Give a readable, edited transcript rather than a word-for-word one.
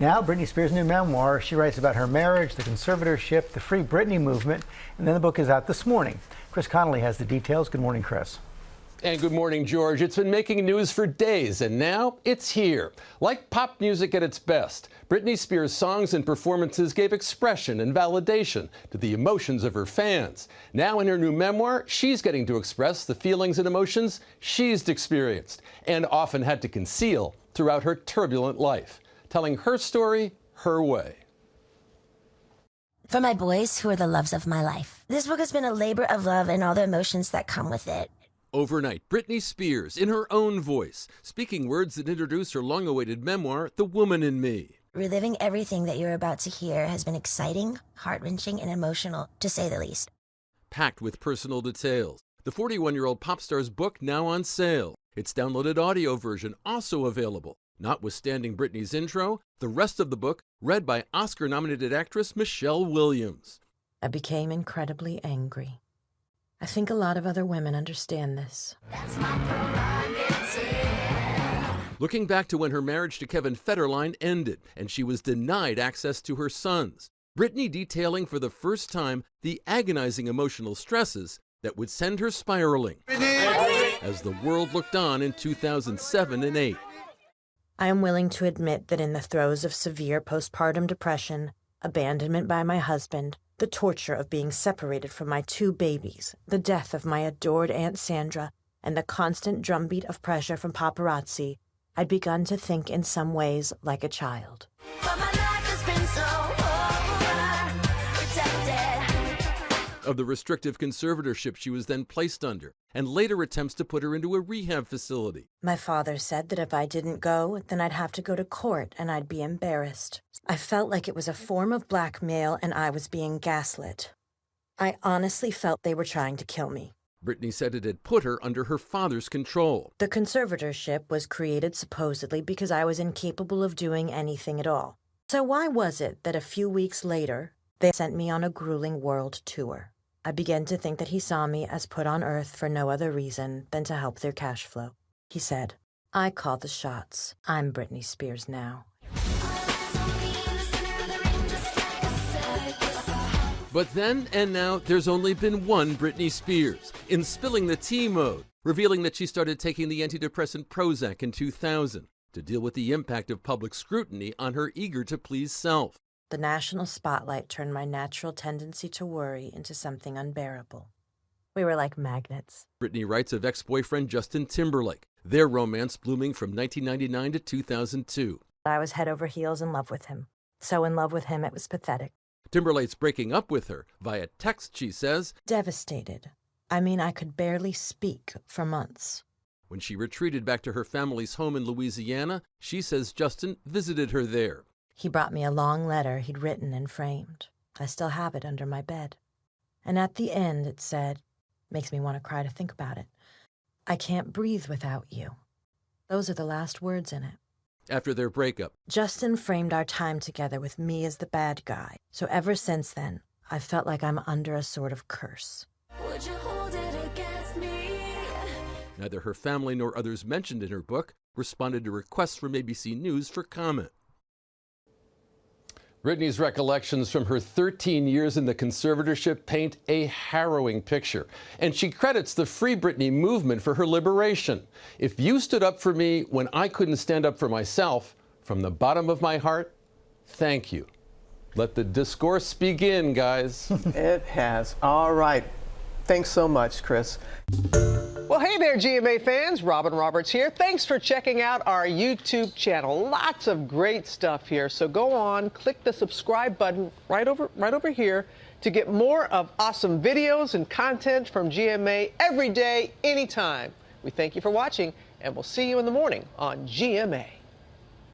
Now, Britney Spears' new memoir. She writes about her marriage, the conservatorship, the Free Britney movement, and then the book is out this morning. Chris Connolly has the details. Good morning, Chris. And good morning, George. It's been making news for days, and now it's here. Like pop music at its best, Britney Spears' songs and performances gave expression and validation to the emotions of her fans. Now in her new memoir, she's getting to express the feelings and emotions she's experienced and often had to conceal throughout her turbulent life, telling her story her way. For my boys, who are the loves of my life, this book has been a labor of love and all the emotions that come with it. Overnight, Britney Spears, in her own voice, speaking words that introduce her long-awaited memoir, The Woman in Me. Reliving everything that you're about to hear has been exciting, heart-wrenching, and emotional, to say the least. Packed with personal details, the 41-year-old pop star's book now on sale. Its downloaded audio version also available. Notwithstanding Britney's intro, the rest of the book read by Oscar-nominated actress Michelle Williams. I became incredibly angry. I think a lot of other women understand this. Looking back to when her marriage to Kevin Federline ended and she was denied access to her sons, Britney detailing for the first time the agonizing emotional stresses that would send her spiraling as the world looked on in 2007 and 2008. I am willing to admit that in the throes of severe postpartum depression, abandonment by my husband, the torture of being separated from my 2 babies, the death of my adored Aunt Sandra, and the constant drumbeat of pressure from paparazzi, I'd begun to think in some ways like a child. But my life has been so overprotected. Of the restrictive conservatorship she was then placed under, and later attempts to put her into a rehab facility. My father said that if I didn't go, then I'd have to go to court and I'd be embarrassed. I felt like it was a form of blackmail and I was being gaslit. I honestly felt they were trying to kill me. Britney said it had put her under her father's control. The conservatorship was created supposedly because I was incapable of doing anything at all. So why was it that a few weeks later, they sent me on a grueling world tour? I began to think that he saw me as put on earth for no other reason than to help their cash flow. He said, "I call the shots. I'm Britney Spears now." But then and now, there's only been one Britney Spears, in spilling the tea mode, revealing that she started taking the antidepressant Prozac in 2000 to deal with the impact of public scrutiny on her eager-to-please self. The national spotlight turned my natural tendency to worry into something unbearable. We were like magnets. Britney writes of ex-boyfriend Justin Timberlake, their romance blooming from 1999 to 2002. I was head over heels in love with him. So in love with him, it was pathetic. Timberlake's breaking up with her via text, she says. Devastated. I mean, I could barely speak for months. When she retreated back to her family's home in Louisiana, she says Justin visited her there. He brought me a long letter he'd written and framed. I still have it under my bed. And at the end it said, makes me want to cry to think about it, "I can't breathe without you." Those are the last words in it. After their breakup, Justin framed our time together with me as the bad guy. So ever since then, I've felt like I'm under a sort of curse. Would you hold it against me? Neither her family nor others mentioned in her book responded to requests from ABC News for comment. Britney's recollections from her 13 years in the conservatorship paint a harrowing picture, and she credits the Free Britney movement for her liberation. If you stood up for me when I couldn't stand up for myself, from the bottom of my heart, thank you. Let the discourse begin, guys. It has. All right. Thanks so much, Chris. Well, hey there, GMA fans. Robin Roberts here. Thanks for checking out our YouTube channel. Lots of great stuff here. So go on, click the subscribe button right over here to get more of awesome videos and content from GMA every day, anytime. We thank you for watching, and we'll see you in the morning on GMA.